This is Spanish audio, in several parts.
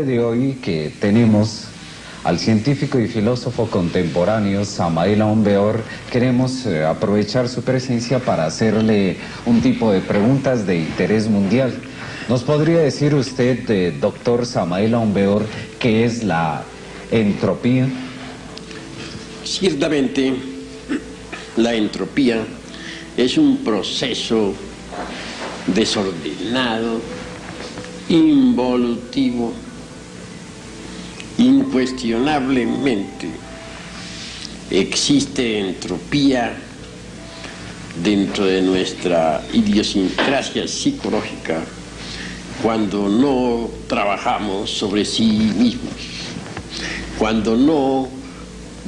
de hoy que tenemos al científico y filósofo contemporáneo Samael Aumbeor, queremos aprovechar su presencia para hacerle un tipo de preguntas de interés mundial. ¿Nos podría decir usted, doctor Samael Aumbeor, qué es la entropía? Ciertamente, la entropía es un proceso desordenado, involutivo. Incuestionablemente existe entropía dentro de nuestra idiosincrasia psicológica cuando no trabajamos sobre sí mismos, cuando no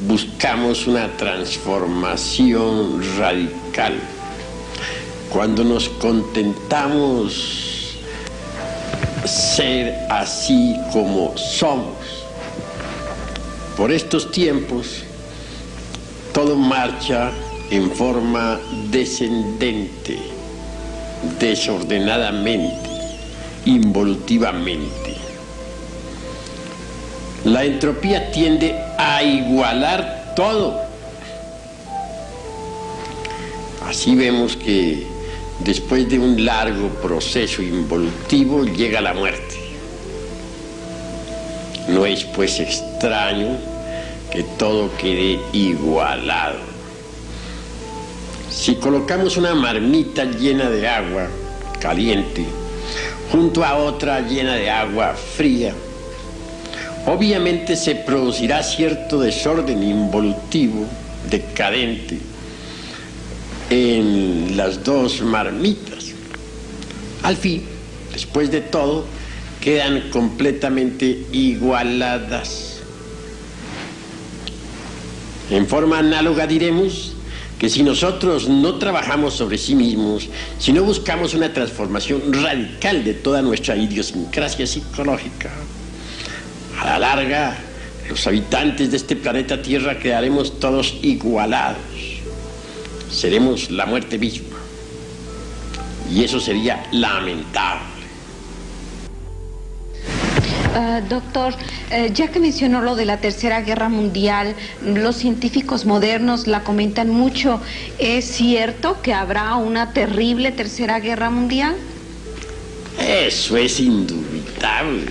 buscamos una transformación radical, cuando nos contentamos ser así como somos. Por estos tiempos, todo marcha en forma descendente, desordenadamente, involutivamente. La entropía tiende a igualar todo. Así vemos que después de un largo proceso involutivo llega la muerte. No es pues extraño que todo quede igualado. Si colocamos una marmita llena de agua caliente junto a otra llena de agua fría, obviamente se producirá cierto desorden involutivo, decadente, en las dos marmitas. Al fin, después de todo, quedan completamente igualadas. En forma análoga diremos que si nosotros no trabajamos sobre sí mismos, si no buscamos una transformación radical de toda nuestra idiosincrasia psicológica, a la larga, los habitantes de este planeta Tierra quedaremos todos igualados. Seremos la muerte misma. Y eso sería lamentable. Doctor, ya que mencionó lo de la Tercera Guerra Mundial, los científicos modernos la comentan mucho. ¿Es cierto que habrá una terrible Tercera Guerra Mundial? Eso es indubitable.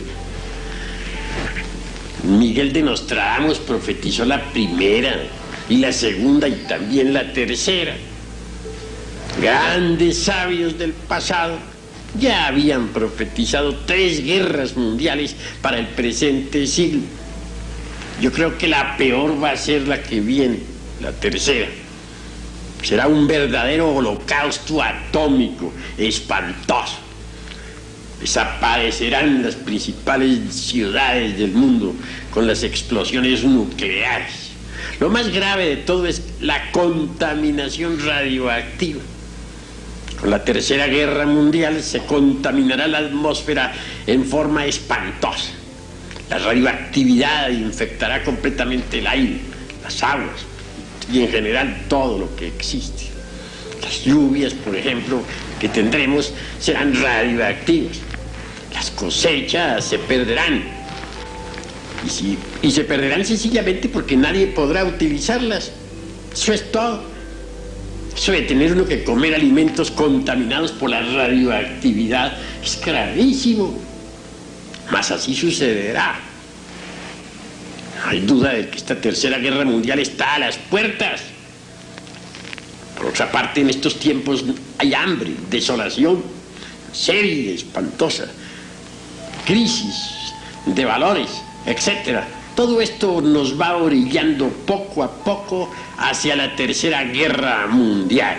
Miguel de Nostradamus profetizó la primera y la segunda y también la tercera. Grandes sabios del pasado ya habían profetizado 3 guerras mundiales para el presente siglo. Yo creo que la peor va a ser la que viene, la tercera. Será un verdadero holocausto atómico, espantoso. Desaparecerán las principales ciudades del mundo con las explosiones nucleares. Lo más grave de todo es la contaminación radioactiva. Con la Tercera Guerra Mundial se contaminará la atmósfera en forma espantosa. La radioactividad infectará completamente el aire, las aguas y en general todo lo que existe. Las lluvias, por ejemplo, que tendremos serán radioactivas. Las cosechas se perderán. Y se perderán sencillamente porque nadie podrá utilizarlas. Eso es todo. Eso de tener uno que comer alimentos contaminados por la radioactividad es gravísimo. Mas así sucederá. No hay duda de que esta Tercera Guerra Mundial está a las puertas. Por otra parte, en estos tiempos hay hambre, desolación, seria, espantosa, crisis de valores, etc. Todo esto nos va orillando poco a poco hacia la Tercera Guerra Mundial.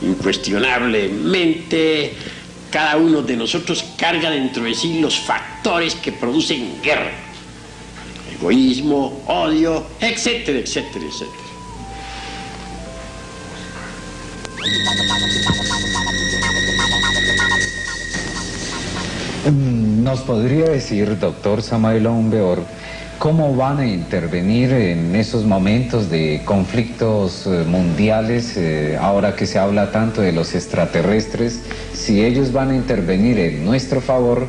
Incuestionablemente, cada uno de nosotros carga dentro de sí los factores que producen guerra. Egoísmo, odio, etcétera, etcétera, etcétera. ¿Nos podría decir, doctor Samael Aumbeor, cómo van a intervenir en esos momentos de conflictos mundiales, ahora que se habla tanto de los extraterrestres, si ellos van a intervenir en nuestro favor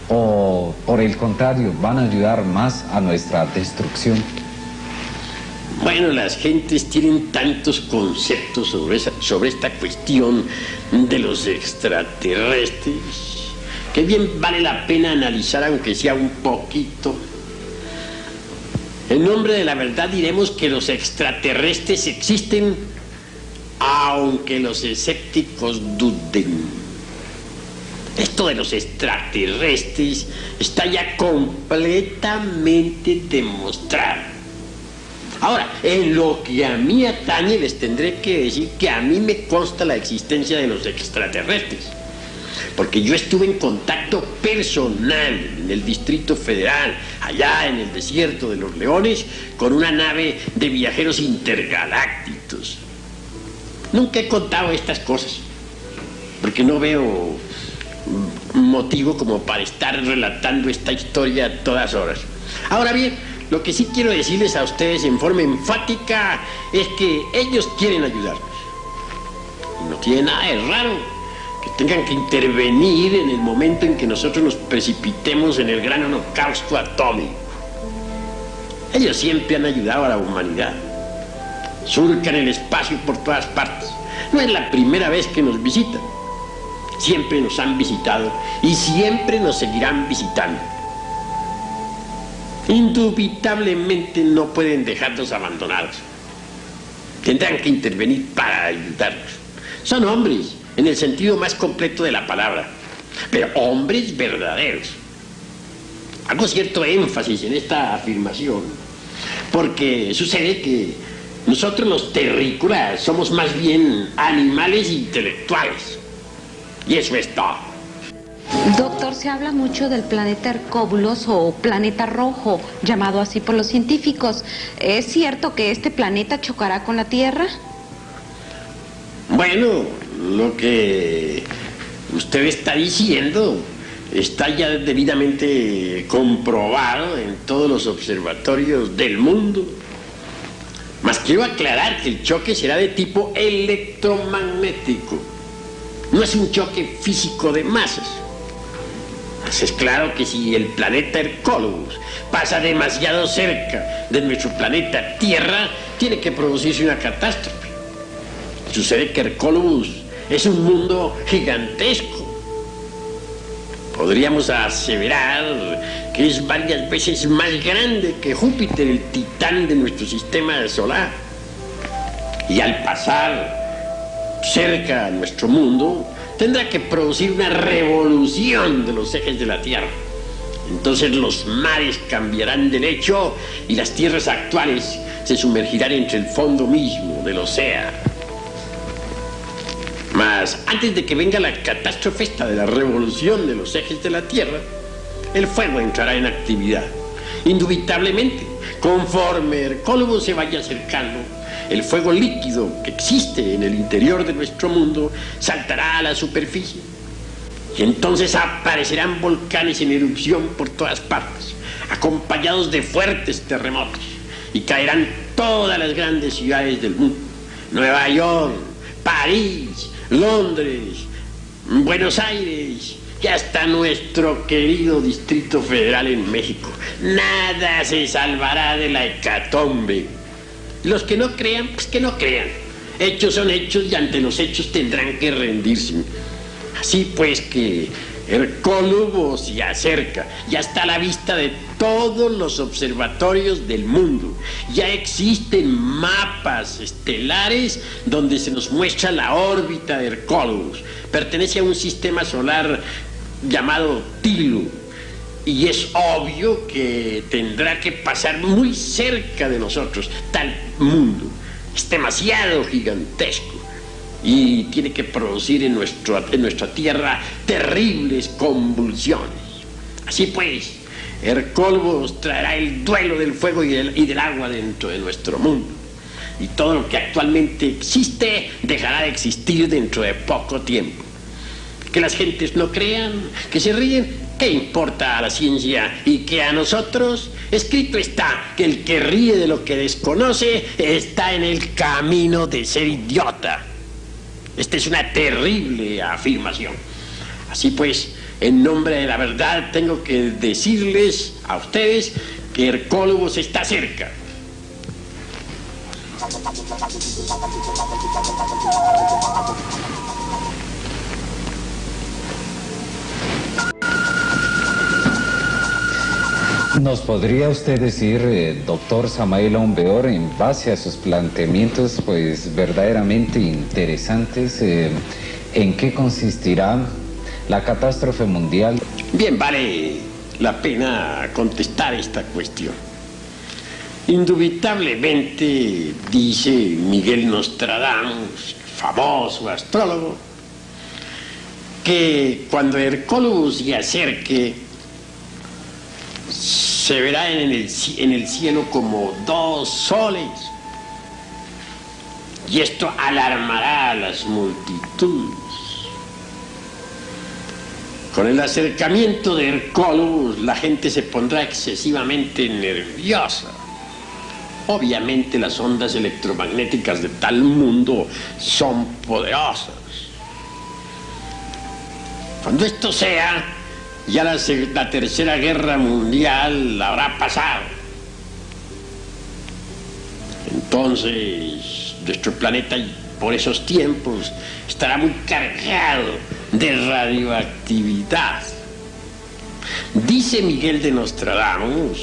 o por el contrario van a ayudar más a nuestra destrucción? Bueno, las gentes tienen tantos conceptos sobre esta cuestión de los extraterrestres que bien vale la pena analizar, aunque sea un poquito. En nombre de la verdad diremos que los extraterrestres existen, aunque los escépticos duden. Esto de los extraterrestres está ya completamente demostrado. Ahora, en lo que a mí atañe, les tendré que decir que a mí me consta la existencia de los extraterrestres, porque yo estuve en contacto personal en el Distrito Federal, allá en el desierto de los Leones, con una nave de viajeros intergalácticos. Nunca he contado estas cosas, porque no veo motivo como para estar relatando esta historia a todas horas. Ahora bien, lo que sí quiero decirles a ustedes en forma enfática es que ellos quieren ayudarnos. Y no tiene nada de raro que tengan que intervenir en el momento en que nosotros nos precipitemos en el gran holocausto atómico. Ellos siempre han ayudado a la humanidad. Surcan el espacio por todas partes. No es la primera vez que nos visitan. Siempre nos han visitado y siempre nos seguirán visitando. Indubitablemente no pueden dejarnos abandonados. Tendrán que intervenir para ayudarnos. Son hombres en el sentido más completo de la palabra, pero hombres verdaderos. Hago cierto énfasis en esta afirmación porque sucede que nosotros los terrícolas somos más bien animales intelectuales. Y eso es todo. Doctor, se habla mucho del planeta Hercóbulos o planeta rojo, llamado así por los científicos. ¿Es cierto que este planeta chocará con la Tierra? Bueno, lo que usted está diciendo está ya debidamente comprobado en todos los observatorios del mundo. Mas quiero aclarar que el choque será de tipo electromagnético. No es un choque físico de masas. Es claro que si el planeta Hercóbulos pasa demasiado cerca de nuestro planeta Tierra, tiene que producirse una catástrofe. Sucede que Hercóbulos es un mundo gigantesco. Podríamos aseverar que es varias veces más grande que Júpiter, el titán de nuestro sistema solar. Y al pasar cerca a nuestro mundo, tendrá que producir una revolución de los ejes de la Tierra. Entonces los mares cambiarán de lecho y las tierras actuales se sumergirán entre el fondo mismo del océano. Mas antes de que venga la catástrofe esta de la revolución de los ejes de la Tierra, el fuego entrará en actividad. Indubitablemente, conforme Hercóbulos se vaya acercando, el fuego líquido que existe en el interior de nuestro mundo saltará a la superficie. Y entonces aparecerán volcanes en erupción por todas partes, acompañados de fuertes terremotos. Y caerán todas las grandes ciudades del mundo. Nueva York, París, Londres, Buenos Aires, y hasta nuestro querido Distrito Federal en México. Nada se salvará de la hecatombe. Los que no crean, pues que no crean. Hechos son hechos y ante los hechos tendrán que rendirse. Así pues que Hercóbulos se acerca, ya está a la vista de todos los observatorios del mundo. Ya existen mapas estelares donde se nos muestra la órbita de Hercóbulos. Pertenece a un sistema solar llamado Tilu. Y es obvio que tendrá que pasar muy cerca de nosotros, tal mundo. Es demasiado gigantesco y tiene que producir en nuestra Tierra terribles convulsiones. Así pues, Hercóbulos traerá el duelo del fuego y del agua dentro de nuestro mundo. Y todo lo que actualmente existe dejará de existir dentro de poco tiempo. Que las gentes no crean, que se ríen, ¿qué importa a la ciencia? Y que a nosotros, escrito está que el que ríe de lo que desconoce está en el camino de ser idiota. Esta es una terrible afirmación. Así pues, en nombre de la verdad tengo que decirles a ustedes que Hercólogos está cerca. ¿Nos podría usted decir, doctor Samael Aumbeor, en base a sus planteamientos pues verdaderamente interesantes, en qué consistirá la catástrofe mundial? Bien, vale la pena contestar esta cuestión. Indubitablemente, dice Miguel Nostradamus, famoso astrólogo, que cuando Hercólogos se acerque, se verá en el cielo como 2 soles, y esto alarmará a las multitudes. Con el acercamiento de Hercólogos, la gente se pondrá excesivamente nerviosa. Obviamente las ondas electromagnéticas de tal mundo son poderosas. Cuando esto sea, ya la Tercera Guerra Mundial habrá pasado. Entonces, nuestro planeta por esos tiempos estará muy cargado de radioactividad. Dice Miguel de Nostradamus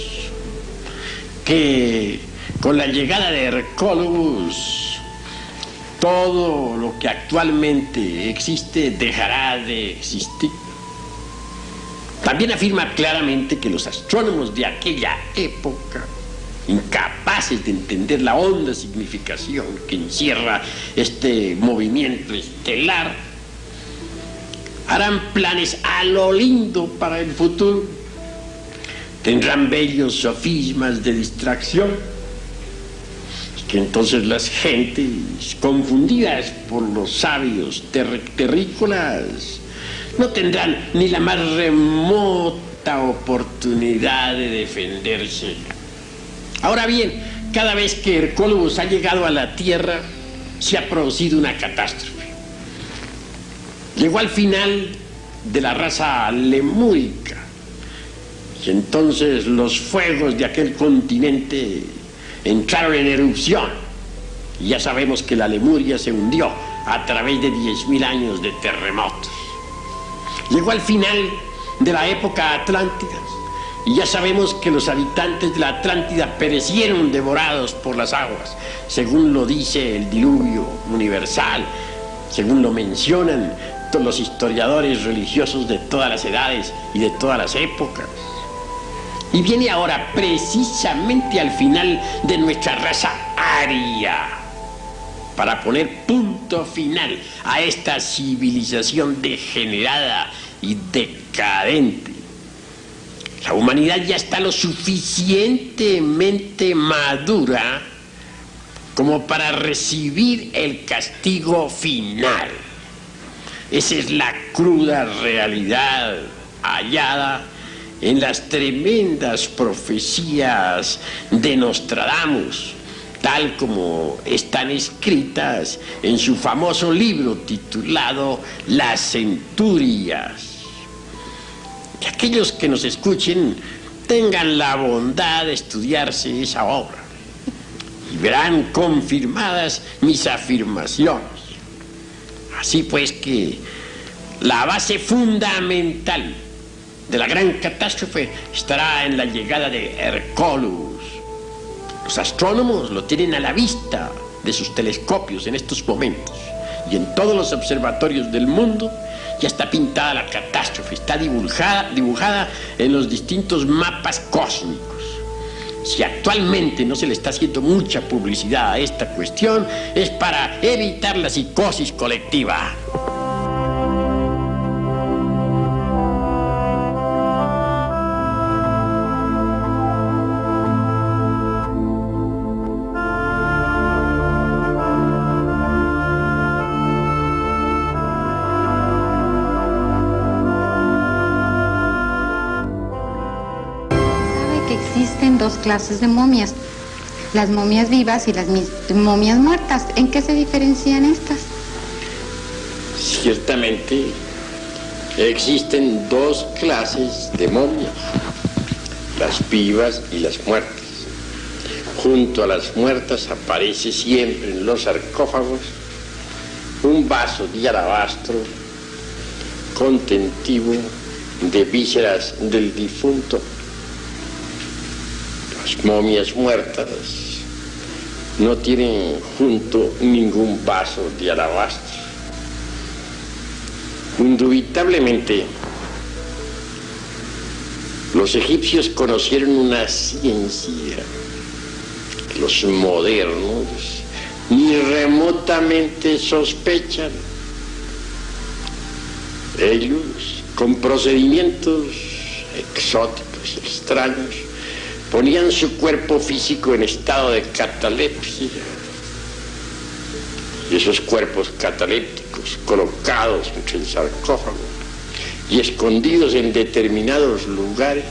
que con la llegada de Hercólogos, todo lo que actualmente existe dejará de existir. También afirma claramente que los astrónomos de aquella época, incapaces de entender la honda significación que encierra este movimiento estelar, harán planes a lo lindo para el futuro. Tendrán bellos sofismas de distracción, que entonces las gentes confundidas por los sabios terrícolas no tendrán ni la más remota oportunidad de defenderse. Ahora bien, cada vez que Hercólogos ha llegado a la Tierra, se ha producido una catástrofe. Llegó al final de la raza lemúrica, y entonces los fuegos de aquel continente entraron en erupción, y ya sabemos que la Lemuria se hundió a través de 10.000 años de terremotos. Llegó al final de la época Atlántida, y ya sabemos que los habitantes de la Atlántida perecieron devorados por las aguas, según lo dice el diluvio universal, según lo mencionan todos los historiadores religiosos de todas las edades y de todas las épocas. Y viene ahora precisamente al final de nuestra raza aria, para poner punto final a esta civilización degenerada y decadente. La humanidad ya está lo suficientemente madura como para recibir el castigo final. Esa es la cruda realidad hallada en las tremendas profecías de Nostradamus, tal como están escritas en su famoso libro titulado Las Centurias. Que aquellos que nos escuchen tengan la bondad de estudiarse esa obra y verán confirmadas mis afirmaciones. Así pues que la base fundamental de la gran catástrofe estará en la llegada de Hercólogos. Los astrónomos lo tienen a la vista de sus telescopios en estos momentos, y en todos los observatorios del mundo ya está pintada la catástrofe, está dibujada en los distintos mapas cósmicos. Si actualmente no se le está haciendo mucha publicidad a esta cuestión, es para evitar la psicosis colectiva. Existen 2 clases de momias, las momias vivas y las momias muertas. ¿En qué se diferencian estas? Ciertamente, Existen dos clases de momias, las vivas y las muertas. Junto a las muertas aparece siempre en los sarcófagos un vaso de alabastro contentivo de vísceras del difunto. Las momias muertas no tienen junto ningún vaso de alabastro. Indubitablemente, los egipcios conocieron una ciencia que los modernos ni remotamente sospechan. Ellos, con procedimientos exóticos y extraños, ponían su cuerpo físico en estado de catalepsia. Y esos cuerpos catalépticos, colocados entre el sarcófago y escondidos en determinados lugares,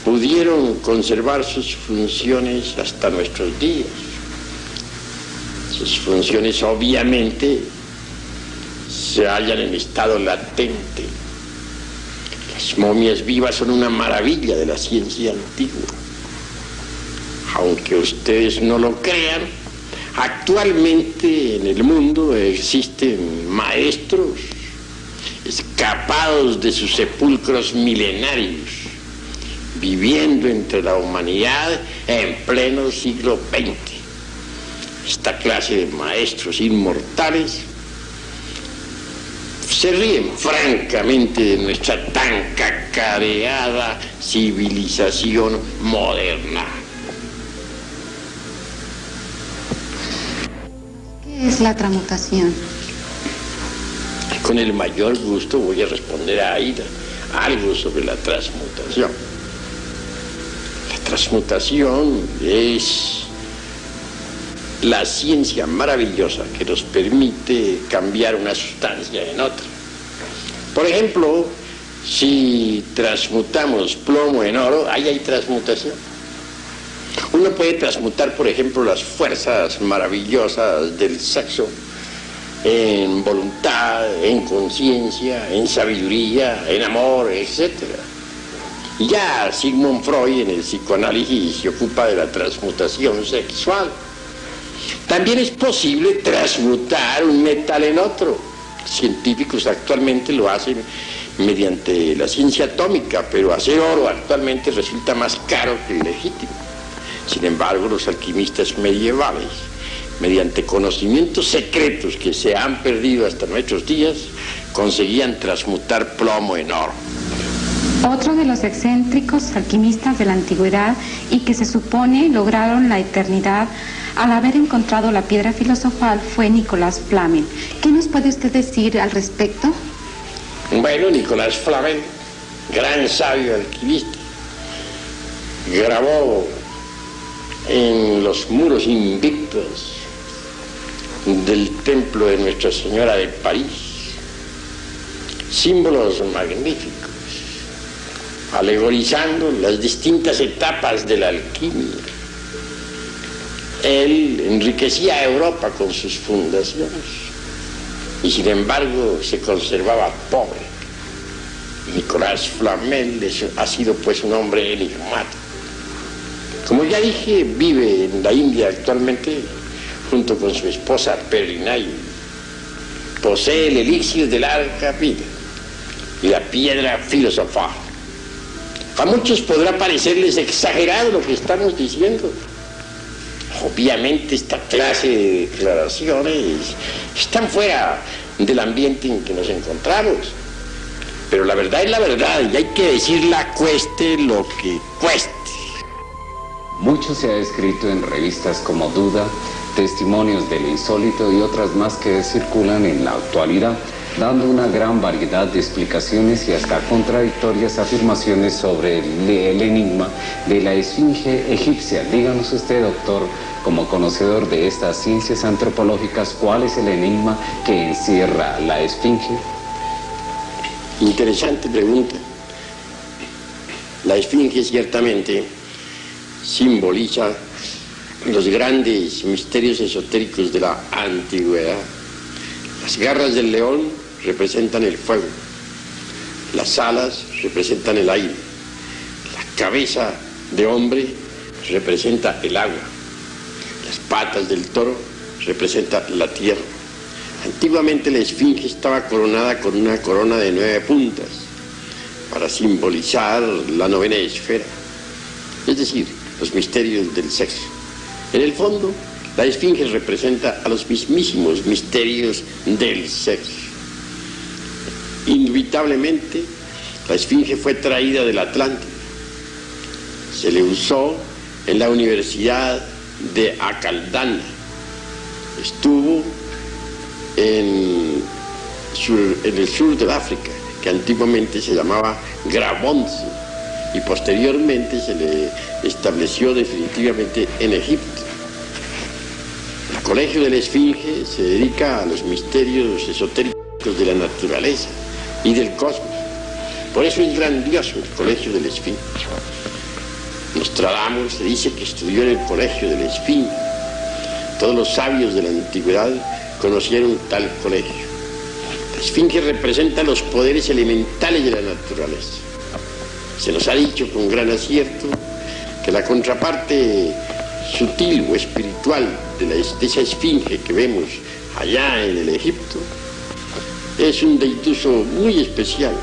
pudieron conservar sus funciones hasta nuestros días. Sus funciones obviamente se hallan en estado latente. Las momias vivas son una maravilla de la ciencia antigua. Aunque ustedes no lo crean, actualmente en el mundo existen maestros escapados de sus sepulcros milenarios, viviendo entre la humanidad en pleno siglo XX. Esta clase de maestros inmortales se ríen francamente de nuestra tan cacareada civilización moderna. ¿Qué es la transmutación? Con el mayor gusto voy a responder a Aida algo sobre la transmutación. La transmutación es la ciencia maravillosa que nos permite cambiar una sustancia en otra. Por ejemplo, si transmutamos plomo en oro, ahí hay transmutación. Uno puede transmutar, por ejemplo, las fuerzas maravillosas del sexo en voluntad, en conciencia, en sabiduría, en amor, etc. Ya Sigmund Freud en el psicoanálisis se ocupa de la transmutación sexual. También es posible transmutar un metal en otro. Científicos actualmente lo hacen mediante la ciencia atómica, pero hacer oro actualmente resulta más caro que legítimo. Sin embargo, los alquimistas medievales, mediante conocimientos secretos que se han perdido hasta nuestros días, conseguían transmutar plomo en oro. Otro de los excéntricos alquimistas de la antigüedad y que se supone lograron la eternidad al haber encontrado la piedra filosofal fue Nicolás Flamel. ¿Qué nos puede usted decir al respecto? Bueno, Nicolás Flamel, gran sabio alquimista, grabó en los muros invictos del templo de Nuestra Señora de París símbolos magníficos, alegorizando las distintas etapas de la alquimia. Él enriquecía a Europa con sus fundaciones y sin embargo se conservaba pobre. Nicolás Flamel ha sido pues un hombre enigmático. Como ya dije, vive en la India actualmente junto con su esposa Perrinaille. Posee el elixir de larga vida y la piedra filosofal. A muchos podrá parecerles exagerado lo que estamos diciendo. Obviamente esta clase de declaraciones están fuera del ambiente en que nos encontramos. Pero la verdad es la verdad y hay que decirla cueste lo que cueste. Mucho se ha escrito en revistas como Duda, Testimonios del Insólito y otras más que circulan en la actualidad, dando una gran variedad de explicaciones y hasta contradictorias afirmaciones sobre el enigma de la esfinge egipcia. Díganos usted, doctor, como conocedor de estas ciencias antropológicas, ¿cuál es el enigma que encierra la esfinge? Interesante pregunta. La esfinge ciertamente simboliza los grandes misterios esotéricos de la antigüedad. Las garras del león representan el fuego, las alas representan el aire, la cabeza de hombre representa el agua, las patas del toro representan la tierra. Antiguamente la esfinge estaba coronada con una corona de 9 puntas para simbolizar la 9ª esfera, es decir, los misterios del sexo. En el fondo, la esfinge representa a los mismísimos misterios del sexo. Indubitablemente, la esfinge fue traída del Atlántico. Se le usó en la Universidad de Acaldana. Estuvo en el sur de África, que antiguamente se llamaba Grabonce, y posteriormente se le estableció definitivamente en Egipto. El Colegio de la Esfinge se dedica a los misterios esotéricos de la naturaleza y del cosmos. Por eso es grandioso el Colegio de la Esfinge. Nostradamus se dice que estudió en el Colegio de la Esfinge. Todos los sabios de la antigüedad conocieron tal colegio. La Esfinge representa los poderes elementales de la naturaleza. Se nos ha dicho con gran acierto que la contraparte sutil o espiritual de esa esfinge que vemos allá en el Egipto es un deituso muy especial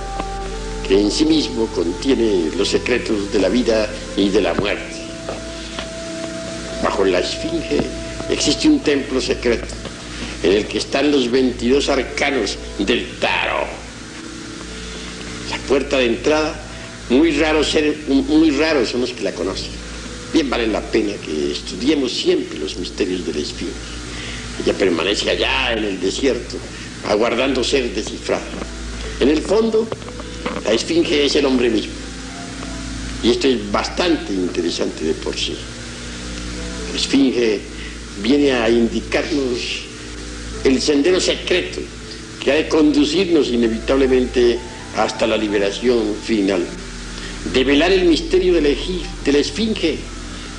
que en sí mismo contiene los secretos de la vida y de la muerte. Bajo la esfinge existe un templo secreto en el que están los 22 arcanos del tarot. La puerta de entrada, muy raros son los que la conocen. Bien vale la pena que estudiemos siempre los misterios de la esfinge. Ella permanece allá en el desierto, aguardando ser descifrada. En el fondo, la esfinge es el hombre mismo. Y esto es bastante interesante de por sí. La esfinge viene a indicarnos el sendero secreto que ha de conducirnos inevitablemente hasta la liberación final. Develar el misterio de la esfinge,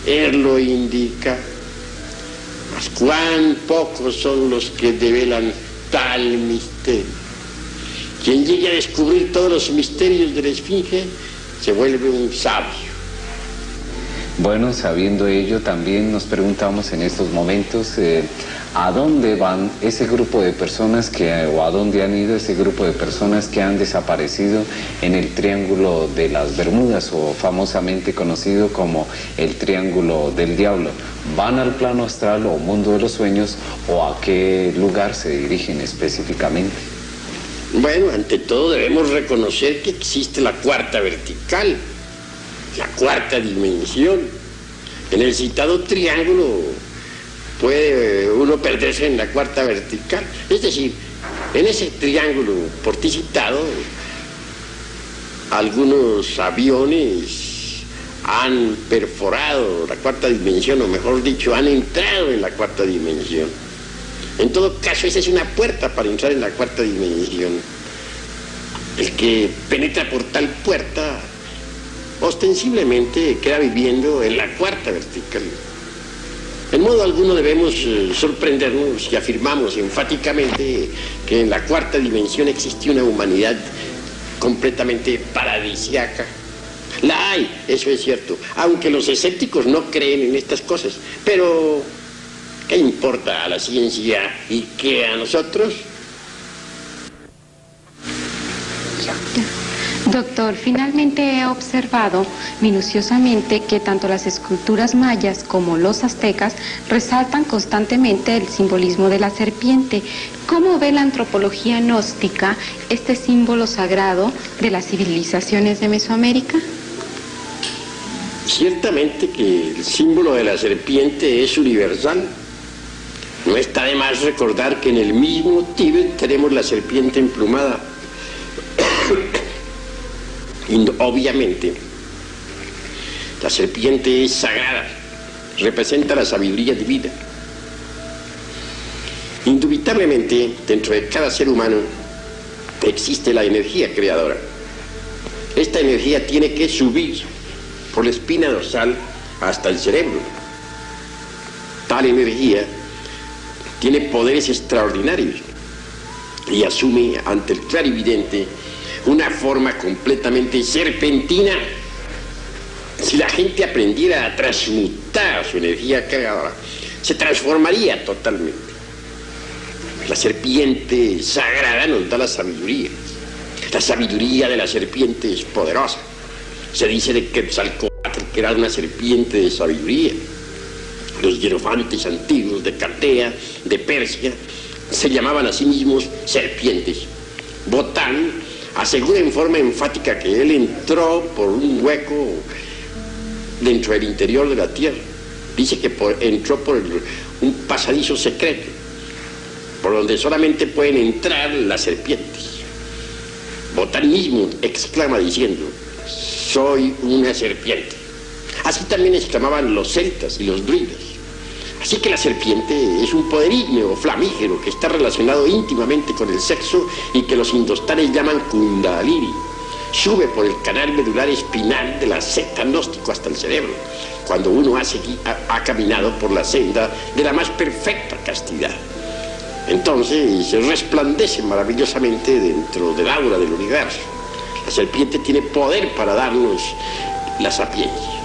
él lo indica. Mas cuán pocos son los que develan tal misterio. Quien llegue a descubrir todos los misterios de la esfinge se vuelve un sabio. Bueno, sabiendo ello, también nos preguntamos en estos momentos ¿a dónde van ese grupo de personas o a dónde han ido ese grupo de personas que han desaparecido en el Triángulo de las Bermudas, o famosamente conocido como el Triángulo del Diablo? ¿Van al plano astral o mundo de los sueños, o a qué lugar se dirigen específicamente? Bueno, ante todo debemos reconocer que existe la cuarta vertical, la cuarta dimensión. En el citado triángulo puede uno perderse en la cuarta vertical. Es decir, en ese triángulo por ti citado, algunos aviones han perforado la cuarta dimensión, o mejor dicho, han entrado en la cuarta dimensión. En todo caso, esa es una puerta para entrar en la cuarta dimensión. El que penetra por tal puerta ostensiblemente queda viviendo en la cuarta vertical. En modo alguno debemos sorprendernos si afirmamos enfáticamente que en la cuarta dimensión existe una humanidad completamente paradisíaca. La hay, eso es cierto, aunque los escépticos no creen en estas cosas. Pero, ¿qué importa a la ciencia y qué a nosotros? Doctor, finalmente he observado minuciosamente que tanto las esculturas mayas como los aztecas resaltan constantemente el simbolismo de la serpiente. ¿Cómo ve la antropología gnóstica este símbolo sagrado de las civilizaciones de Mesoamérica? Ciertamente que el símbolo de la serpiente es universal. No está de más recordar que en el mismo Tíbet tenemos la serpiente emplumada. Obviamente, la serpiente es sagrada, representa la sabiduría divina. Indubitablemente, dentro de cada ser humano existe la energía creadora. Esta energía tiene que subir por la espina dorsal hasta el cerebro. Tal energía tiene poderes extraordinarios. y asume ante el clarividente una forma completamente serpentina. Si la gente aprendiera a transmutar su energía creadora, se transformaría totalmente. La serpiente sagrada nos da la sabiduría. La sabiduría de la serpiente es poderosa. Se dice de Quetzalcóatl que era una serpiente de sabiduría. Los hierofantes antiguos de Caldea, de Persia, se llamaban a sí mismos serpientes. Botán asegura en forma enfática que él entró por un hueco dentro del interior de la tierra. Dice que entró por un pasadizo secreto, por donde solamente pueden entrar las serpientes. Botán mismo exclama diciendo: soy una serpiente. Así también exclamaban los celtas y los druidas. Así que la serpiente es un poder ígneo, flamígero, que está relacionado íntimamente con el sexo y que los indostanes llaman Kundalini. Sube por el canal medular espinal de la secta gnóstico hasta el cerebro, cuando uno ha caminado por la senda de la más perfecta castidad. Entonces resplandece maravillosamente dentro del aura del universo. La serpiente tiene poder para darnos la sapiencia.